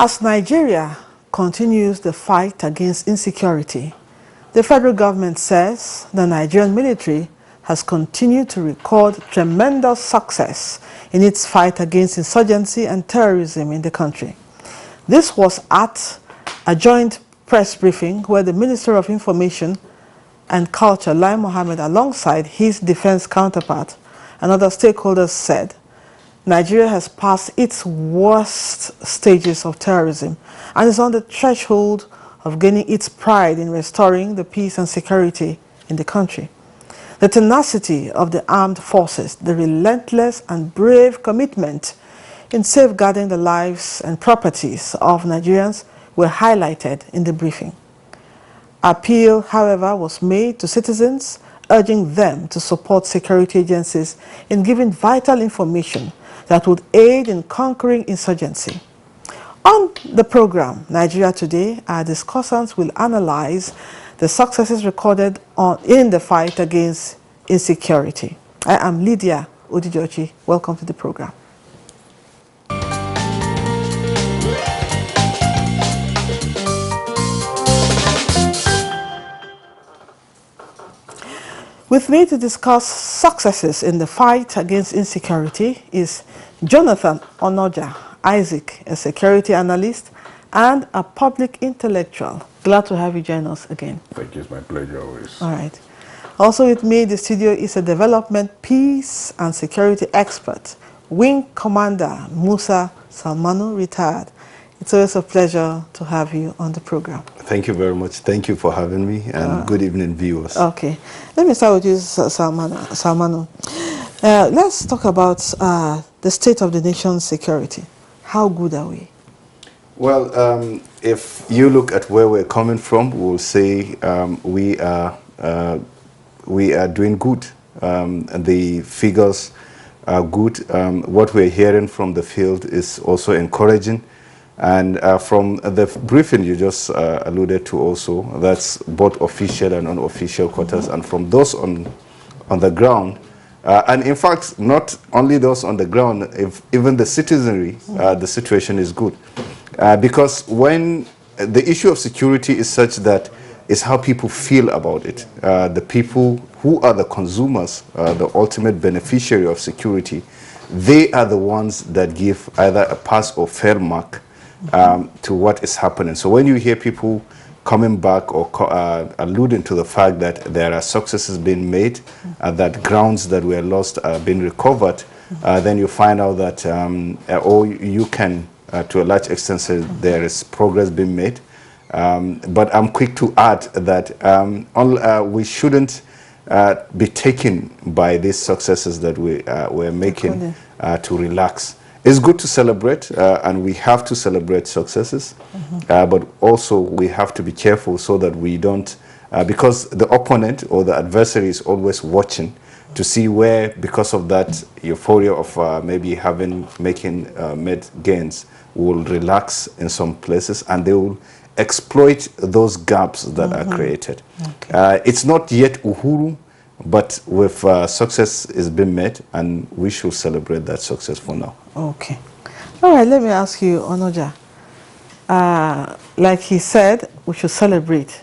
As Nigeria continues the fight against insecurity, the federal government says the Nigerian military has continued to record tremendous success in its fight against insurgency and terrorism in the country. This was at a joint press briefing where the Minister of Information and Culture, Lai Mohammed, alongside his defense counterpart and other stakeholders said Nigeria has passed its worst stages of terrorism and is on the threshold of gaining its pride in restoring the peace and security in the country. The tenacity of the armed forces, the relentless and brave commitment in safeguarding the lives and properties of Nigerians were highlighted in the briefing. Appeal, however, was made to citizens, urging them to support security agencies in giving vital information that would aid in conquering insurgency. On the program, Nigeria Today, our discussants will analyze the successes recorded in the fight against insecurity. I am Lydia Odijochi. Welcome to the program. With me to discuss successes in the fight against insecurity is Jonathan Onoja Isaac, a security analyst and a public intellectual. Glad to have you join us again. Thank you, it's my pleasure always. All right. Also with me in the studio is a development, peace and security expert, Wing Commander Musa Salmanu, retired. It's always a pleasure to have you on the program. Thank you very much. Thank you for having me, and good evening, viewers. Okay. Let me start with you, Salmanu. Let's talk about the state of the nation's security. How good are we? Well, if you look at where we're coming from, we'll say we are doing good. The figures are good. What we're hearing from the field is also encouraging. And from the briefing you just alluded to also, that's both official and unofficial quarters. And from those on the ground, and in fact, not only those on the ground, even the citizenry, the situation is good. Because when the issue of security is such that it's how people feel about it. The people who are the consumers, the ultimate beneficiary of security, they are the ones that give either a pass or fair mark to what is happening. So when you hear people coming back or alluding to the fact that there are successes being made, that grounds that were lost are being recovered, then you find out that, or you can, to a large extent, say there is progress being made. But I'm quick to add that we shouldn't be taken by these successes that we're making to relax. It's good to celebrate, and we have to celebrate successes, but also we have to be careful so that we don't, because the opponent or the adversary is always watching to see where, because of that euphoria of maybe made gains, will relax in some places, and they will exploit those gaps that are created. Okay. It's not yet Uhuru, but with success is being made, and we should celebrate that success for now. Okay. All right, let me ask you, Onoja. Like he said, we should celebrate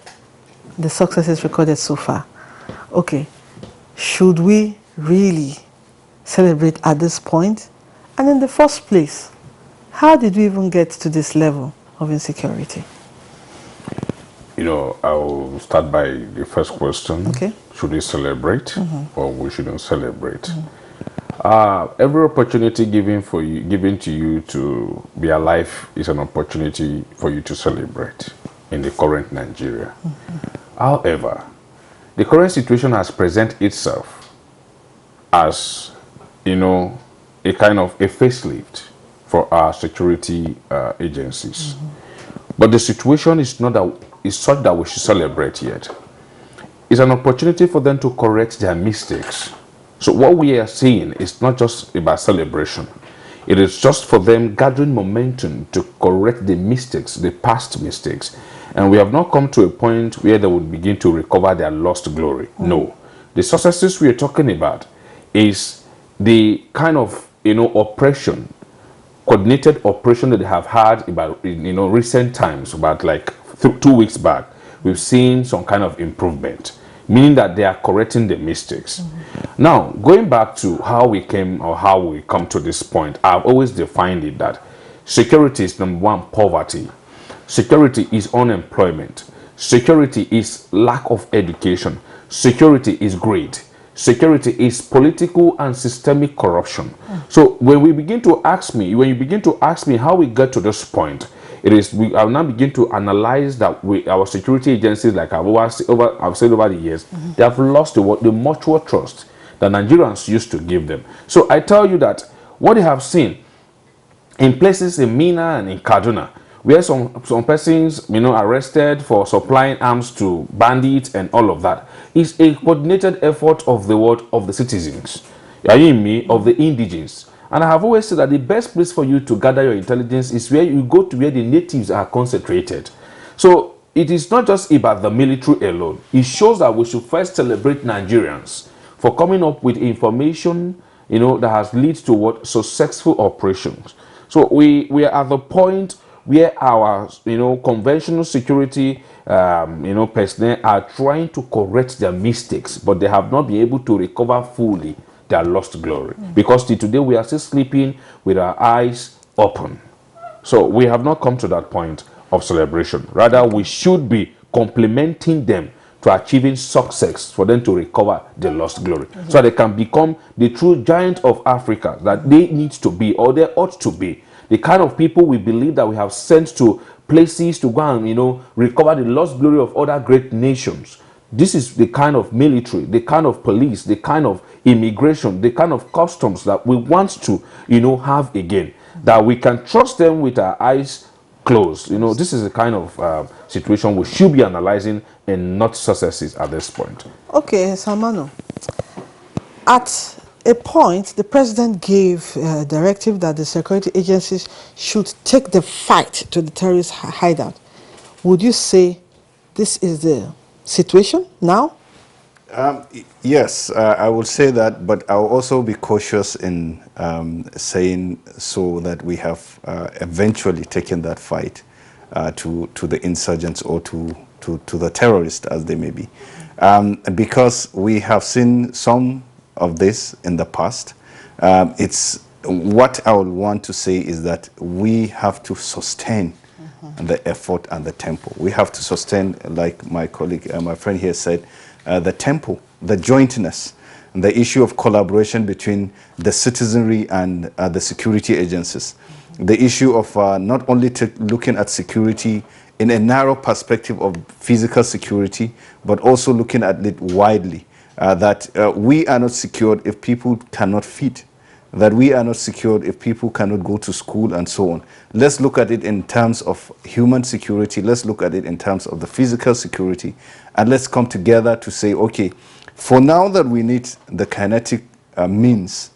the successes recorded so far. Okay. Should we really celebrate at this point? And in the first place, how did we even get to this level of insecurity? You know, I'll start by the first question. Okay. Should we celebrate or we shouldn't celebrate? Every opportunity given to you to be alive is an opportunity for you to celebrate in the current Nigeria. However, the current situation has presented itself as, you know, a kind of a facelift for our security agencies. But the situation is not that is such that we should celebrate yet. It's an opportunity for them to correct their mistakes. So what we are seeing is not just about celebration. It is just for them gathering momentum to correct the mistakes, the past mistakes. And we have not come to a point where they would begin to recover their lost glory. No. The successes we are talking about is the kind of, you know, oppression coordinated operation that they have had about, you know, recent times, about like 2 weeks back, we've seen some kind of improvement, meaning that they are correcting the mistakes. Now, going back to how we came or how we come to this point, I've always defined it that security is number one, poverty. Security is unemployment. Security is lack of education. Security is greed. Security is political and systemic corruption. So when you begin to ask me how we get to this point, it is I will now begin to analyze that our security agencies, like I've said over the years, they have lost the mutual trust that Nigerians used to give them. So I tell you that what they have seen in places in Mina and in Kaduna, where some persons, you know, arrested for supplying arms to bandits and all of that, is a coordinated effort of the world, of the citizens, are you in me, of the indigenes. And I have always said that the best place for you to gather your intelligence is where you go to where the natives are concentrated. So it is not just about the military alone. It shows that we should first celebrate Nigerians for coming up with information, you know, that has led to what successful operations. So we are at the point where our, you know, conventional security, you know, personnel are trying to correct their mistakes, but they have not been able to recover fully their lost glory. Because till today we are still sleeping with our eyes open. So we have not come to that point of celebration. Rather, we should be complimenting them to achieving success for them to recover the lost glory, so they can become the true giant of Africa that they need to be, or they ought to be. The kind of people we believe that we have sent to places to go and, you know, recover the lost glory of other great nations. This is the kind of military, the kind of police, the kind of immigration, the kind of customs that we want to, you know, have again. That we can trust them with our eyes closed. You know, this is the kind of situation we should be analyzing and not successes at this point. Okay, Salmano. At a point, the president gave a directive that the security agencies should take the fight to the terrorist hideout. Would you say this is the situation now? Yes, I will say that, but I'll also be cautious in saying so that we have eventually taken that fight to the insurgents or to the terrorists, as they may be. Because we have seen some of this in the past. It's what I would want to say is that we have to sustain the effort and the tempo. We have to sustain, like my colleague, my friend here said, the tempo, the jointness, and the issue of collaboration between the citizenry and the security agencies. The issue of not only looking at security in a narrow perspective of physical security, but also looking at it widely. That we are not secured if people cannot feed, that we are not secured if people cannot go to school and so on. Let's look at it in terms of human security. Let's look at it in terms of the physical security. And let's come together to say, okay, for now that we need the kinetic means,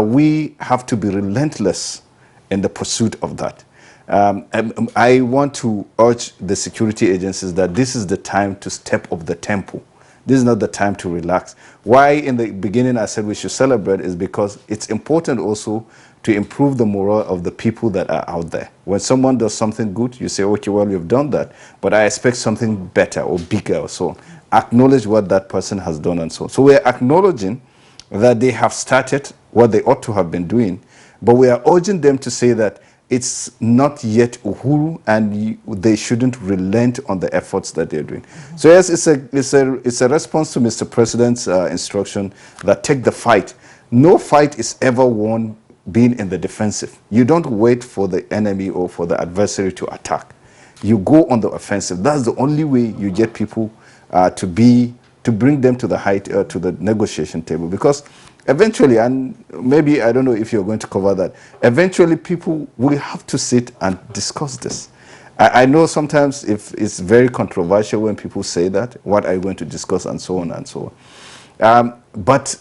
we have to be relentless in the pursuit of that. I want to urge the security agencies that this is the time to step up the tempo. This is not the time to relax. Why in the beginning I said we should celebrate is because it's important also to improve the morale of the people that are out there. When someone does something good, you say, okay, well, you've done that, but I expect something better or bigger or so on. Acknowledge what that person has done and so on. So we're acknowledging that they have started what they ought to have been doing, but we are urging them to say that it's not yet uhuru, and they shouldn't relent on the efforts that they're doing. So yes, it's a response to Mr. President's instruction that take the fight. No fight is ever won being in the defensive. You don't wait for the enemy or for the adversary to attack. You go on the offensive. That's the only way you get people to bring them to the height to the negotiation table, because eventually, and maybe I don't know if you're going to cover that, eventually people will have to sit and discuss this. I know sometimes if it's very controversial when people say that, what are you going to discuss and so on and so on. But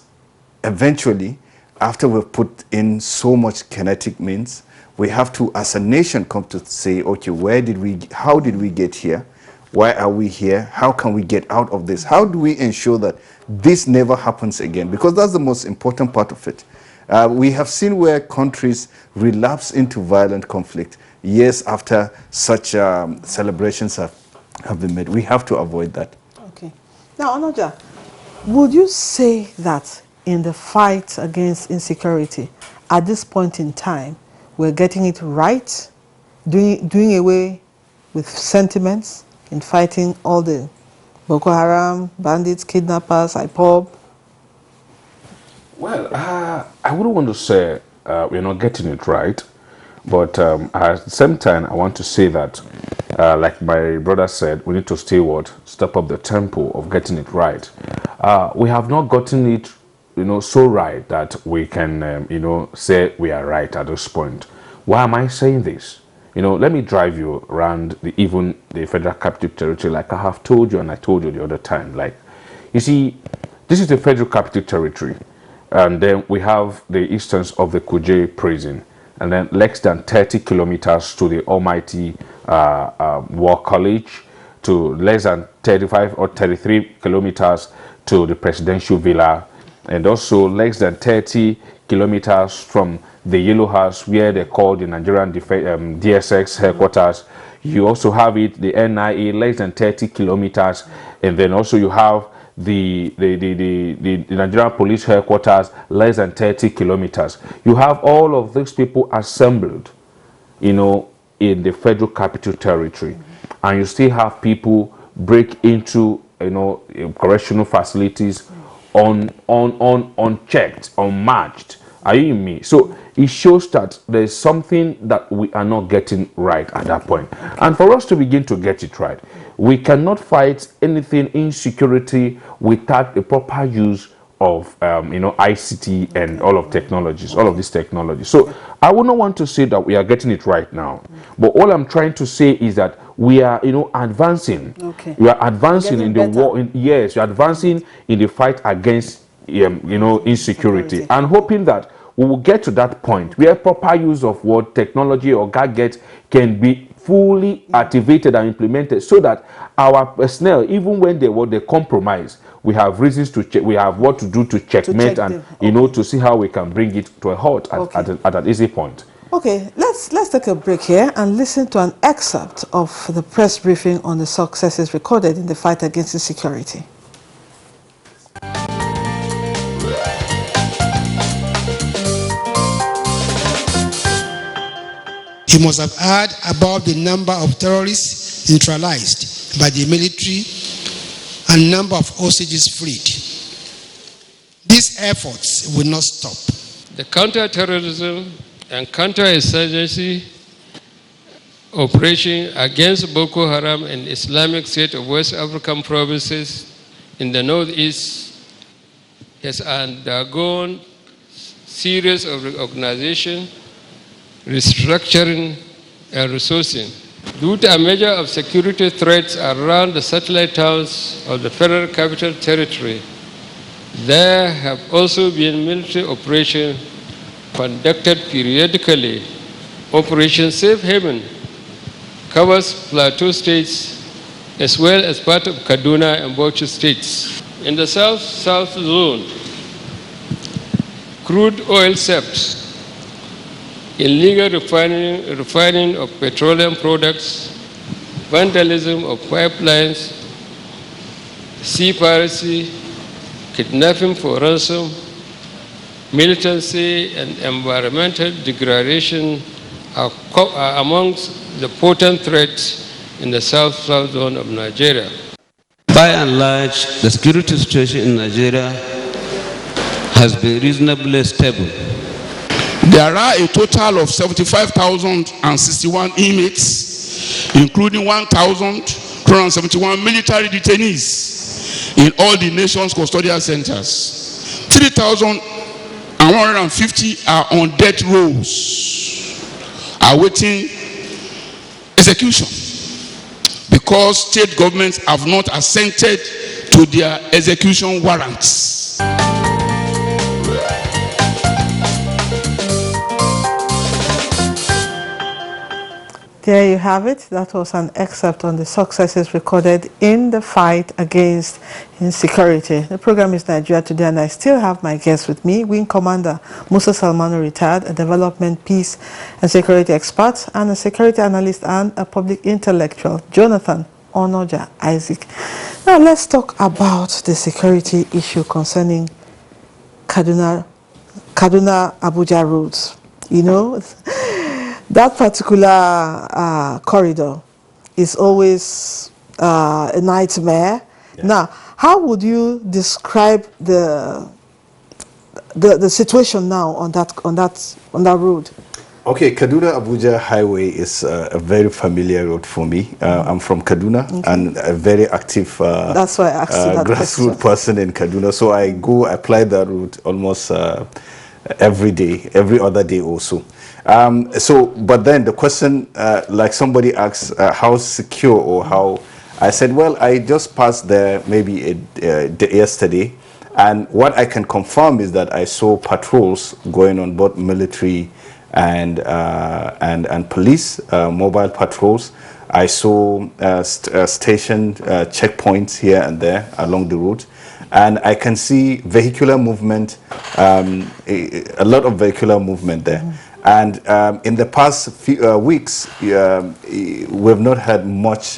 eventually, after we've put in so much kinetic means, we have to, as a nation, come to say, okay, how did we get here? Why are we here? How can we get out of this? How do we ensure that this never happens again? Because that's the most important part of it. We have seen where countries relapse into violent conflict years after such celebrations have been made. We have to avoid that. Okay. Now, Onoja, would you say that in the fight against insecurity, at this point in time, we're getting it right, doing away with sentiments in fighting all the Boko Haram, bandits, kidnappers, IPOB? Well, I wouldn't want to say we're not getting it right, but at the same time, I want to say that, like my brother said, we need to step up the tempo of getting it right. We have not gotten it, so right that we can, say we are right at this point. Why am I saying this? Let me drive you around even the Federal Capital Territory, like I have told you and I told you the other time. Like, you see, this is the Federal Capital Territory. And then we have the instance of the Kuje prison, and then less than 30 kilometers to the almighty War College, to less than 35 or 33 kilometers to the presidential villa, and also less than 30 kilometers from the Yellow House, where they call the Nigerian DSX headquarters. You also have the NIA, less than 30 kilometers, and then also you have the Nigerian police headquarters, less than 30 kilometers. You have all of these people assembled, in the Federal Capital Territory, and you still have people break into, correctional facilities unchecked, unmatched. Are you in me? So it shows that there's something that we are not getting right at that point. And for us to begin to get it right, we cannot fight anything insecurity without the proper use of ICT and all of technologies, all of these technologies. So I would not want to say that we are getting it right now, but all I'm trying to say is that we are advancing. Okay. We are advancing in the better. war. Yes, we are advancing in the fight against insecurity, and hoping that we will get to that point where proper use of what technology or gadgets can be fully activated and implemented, so that our personnel, even when they compromise, we have reasons to check, we have what to do to checkmate and to see how we can bring it to a halt at an easy point. Okay, let's take a break here and listen to an excerpt of the press briefing on the successes recorded in the fight against insecurity. You must have heard about the number of terrorists neutralized by the military and number of hostages freed. These efforts will not stop. The counter-terrorism and counter-insurgency operation against Boko Haram and Islamic State of West African provinces in the northeast has undergone series of reorganization, restructuring, and resourcing. Due to a measure of security threats around the satellite towns of the Federal Capital Territory, there have also been military operations conducted periodically. Operation Safe Haven covers Plateau states as well as part of Kaduna and Bauchi states. In the South Zone, crude oil SEPT, illegal refining of petroleum products, vandalism of pipelines, sea piracy, kidnapping for ransom, militancy, and environmental degradation are amongst the potent threats in the South Zone of Nigeria. By and large, the security situation in Nigeria has been reasonably stable. There are a total of 75,061 inmates, including 1,271 military detainees in all the nation's custodial centers. 3,150 are on death rows, awaiting execution, because state governments have not assented to their execution warrants. There you have it. That was an excerpt on the successes recorded in the fight against insecurity. The program is Nigeria Today, and I still have my guest with me, Wing Commander Musa Salmanu, retired, a development, peace and security expert, and a security analyst and a public intellectual, Jonathan Onoja Isaac. Now let's talk about the security issue concerning Kaduna Abuja roads. You know, that particular corridor is always a nightmare. Yeah. Now, how would you describe the situation now on that road? Okay, Kaduna Abuja Highway is a very familiar road for me. I'm from Kaduna, okay, and a very active that's why I asked you that grassroots person in Kaduna. So I apply that route almost every day, every other day also. But then the question, like somebody asks, how secure or how, I said, well, I just passed there maybe yesterday, and what I can confirm is that I saw patrols going on, both military and police, mobile patrols. I saw station checkpoints here and there along the route. And I can see vehicular movement, a lot of vehicular movement there. Mm-hmm. And in the past few weeks, we've not had much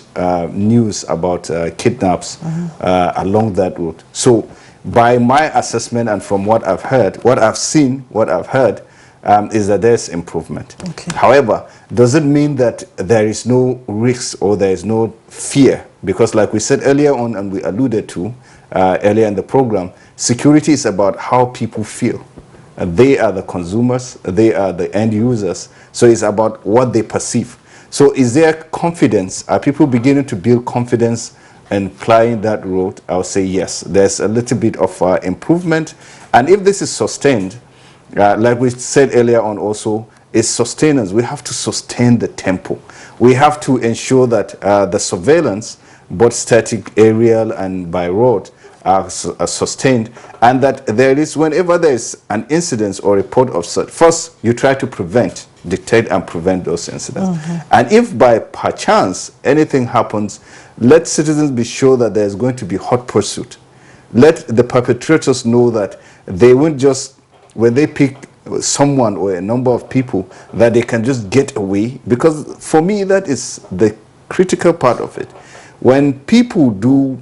news about kidnaps along that route. So by my assessment and from what I've heard, what I've seen, what I've heard, is that there's improvement. Okay. However, does it mean that there is no risk or there is no fear? Because like we said earlier on, and we alluded to earlier in the program, security is about how people feel. They are the consumers, they are the end users, so it's about what they perceive. So is there confidence? Are people beginning to build confidence in plying that road? I'll say yes. There's a little bit of improvement, and if this is sustained, like we said earlier on also, is sustenance. We have to sustain the tempo. We have to ensure that the surveillance, both static, aerial, and by road, are sustained, and that there is, whenever there is an incident or report of such, first you try to detect and prevent those incidents. Mm-hmm. And if by perchance anything happens, let citizens be sure that there is going to be hot pursuit. Let the perpetrators know that they won't just, when they pick someone or a number of people, that they can just get away, because for me that is the critical part of it. When people do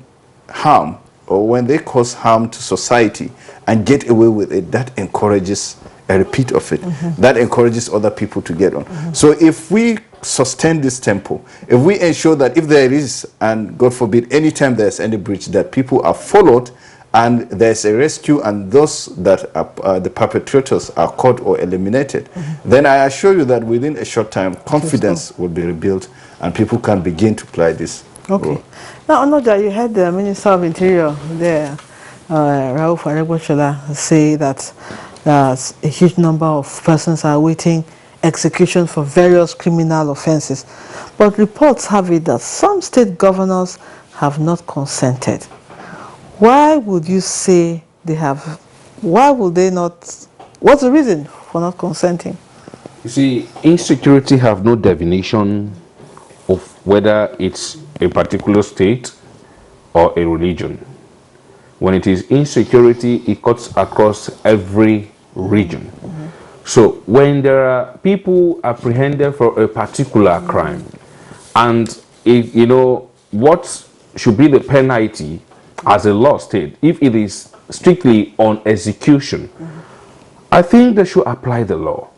harm or when they cause harm to society and get away with it, that encourages a repeat of it. Mm-hmm. That encourages other people to get on. Mm-hmm. So if we sustain this tempo, if we ensure that if there is, and God forbid, anytime there's any breach, that people are followed and there's a rescue and those that are, the perpetrators are caught or eliminated, then I assure you that within a short time, confidence will be rebuilt and people can begin to apply this. Okay. Role. Now, Onoja, you had the Minister of Interior there, Rauf Aregbesola, say that a huge number of persons are awaiting execution for various criminal offenses. But reports have it that some state governors have not consented. Why would you say they have? Why would they not? What's the reason for not consenting? You see, insecurity have no definition of whether it's a particular state or a religion. When it is insecurity, it cuts across every region. Mm-hmm. So when there are people apprehended for a particular crime, and you know what should be the penalty as a law state, if it is strictly on execution, I think they should apply the law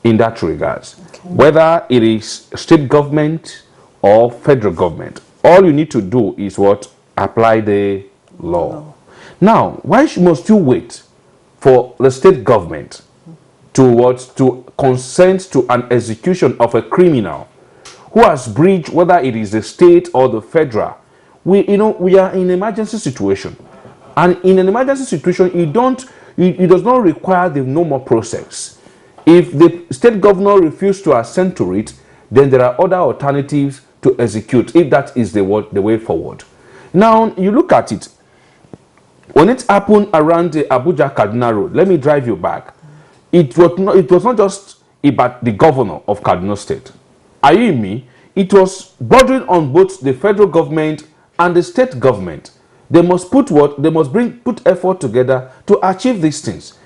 in that regards. Okay. Whether it is state government or federal government, all you need to do is what? Apply the law. Now, why must you wait for the state government to consent to an execution of a criminal who has breached, whether it is the state or the federal? We are in an emergency situation, and in an emergency situation, it does not require the normal process. If the state governor refuses to assent to it, then there are other alternatives to execute, if that is the way forward. Now, you look at it. When it happened around the Abuja-Kaduna road, let me drive you back. It was not just about the governor of Kaduna State. Are you in me? It was bordering on both the federal government and the state government. They must put what? They must put effort together to achieve these things.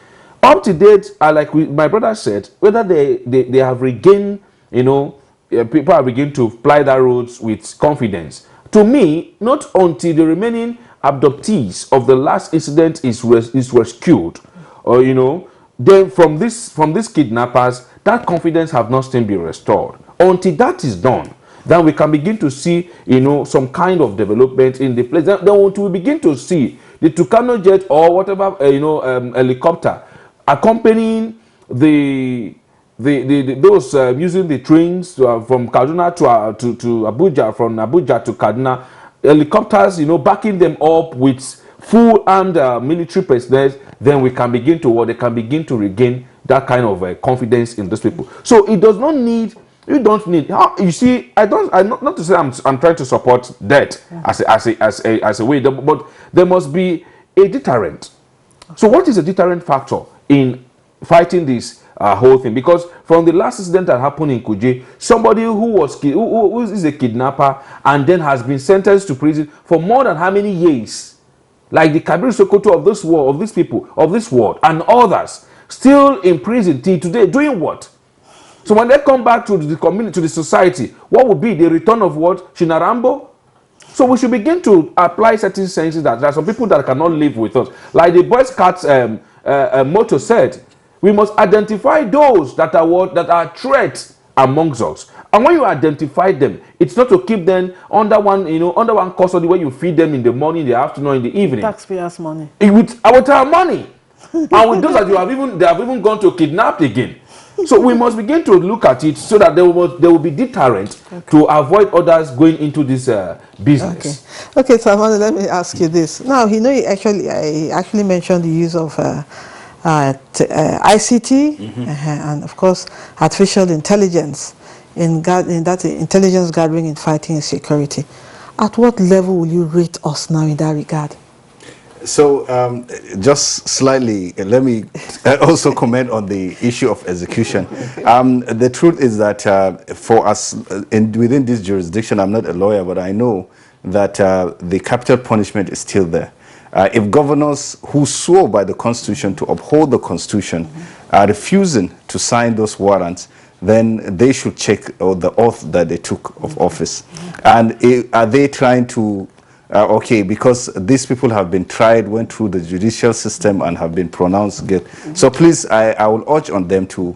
Up to date, like my brother said, whether they have regained, people have begun to fly that roads with confidence. To me, not until the remaining abductees of the last incident is rescued, or then from these kidnappers, that confidence have not still been restored. Until that is done, then we can begin to see, some kind of development in the place. Then we begin to see the Tucano jet or whatever, helicopter accompanying those using the trains from Kaduna to Abuja, from Abuja to Kaduna, helicopters, backing them up with full armed military personnel. Then we can begin to they can begin to regain that kind of confidence in those people. So it does not need. You don't need. You see, not to say I'm trying to support death as a way, but there must be a deterrent. So what is a deterrent factor in fighting this whole thing? Because from the last incident that happened in Kuje, somebody who is a kidnapper and then has been sentenced to prison for more than how many years, like the Kabir Sokoto of this world, of these people, of this world, and others, still in prison till today, doing what? So when they come back to the community, to the society, what would be the return of what? Shinarambo? So we should begin to apply certain senses that there are some people that cannot live with us. Like the Boy Scouts motto said, we must identify those that are threats amongst us. And when you identify them, it's not to keep them under one custody where you feed them in the morning, in the afternoon, in the evening. Taxpayers' money. With our money. And with those that they have even gone to kidnap again. So we must begin to look at it so that there will be deterrent to avoid others going into this business. Okay, so let me ask you this. Now, I actually mentioned the use of ICT and, of course, artificial intelligence in that intelligence gathering in fighting insecurity. At what level will you rate us now in that regard? So just slightly, let me also comment on the issue of execution. The truth is that for us within this jurisdiction, I'm not a lawyer, but I know that the capital punishment is still there. If governors who swore by the Constitution to uphold the Constitution are refusing to sign those warrants, then they should check the oath that they took of office. And are they trying to because these people have been tried, went through the judicial system and have been pronounced guilty. So please, I will urge on them to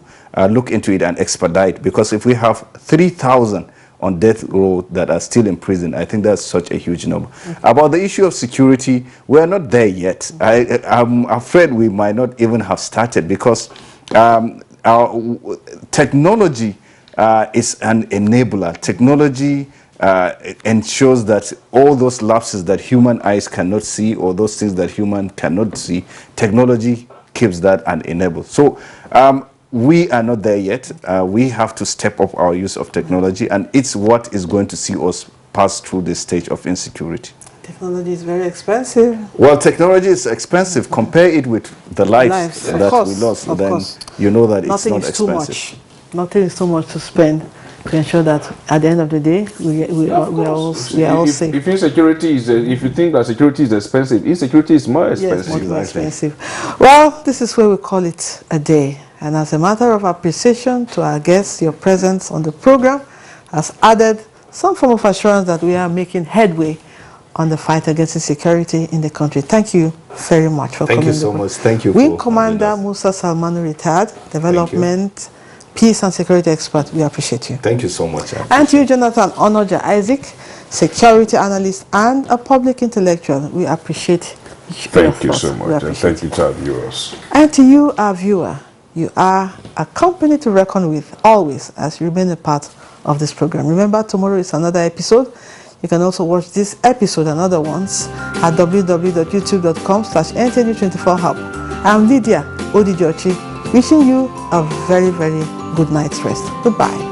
look into it and expedite, because if we have 3,000 on death row that are still in prison, I think that's such a huge number. About the issue of security, we are not there yet. I'm afraid we might not even have started, because our technology is an enabler. Technology ensures that all those lapses that human eyes cannot see, or those things that human cannot see, technology keeps that and enables. So we are not there yet. We have to step up our use of technology, and it's what is going to see us pass through this stage of insecurity. Technology is very expensive. Well, technology is expensive. Compare it with the lives that we lost. Then you know that it's not expensive. Too much. Nothing is too much to spend to ensure that at the end of the day we are all safe. If insecurity is, if you think that security is expensive, insecurity is more expensive. Yes, much more expensive. Well, this is where we call it a day. And as a matter of appreciation to our guests, your presence on the program has added some form of assurance that we are making headway on the fight against insecurity in the country. Thank you very much for coming. Thank you so much. Thank you. Wing Commander Musa Salmanu, retired Development, Peace and Security Expert. We appreciate you. Thank you so much. And to you, Jonathan Onoja Isaac, Security Analyst and a public intellectual. We appreciate you. Thank you so much. And thank you to our viewers. And to you, our viewer, you are a company to reckon with always as you remain a part of this program. Remember, tomorrow is another episode. You can also watch this episode and other ones at www.youtube.com/NTN24hub. I'm Lydia Odijochi, wishing you a very, very good night's rest. Goodbye.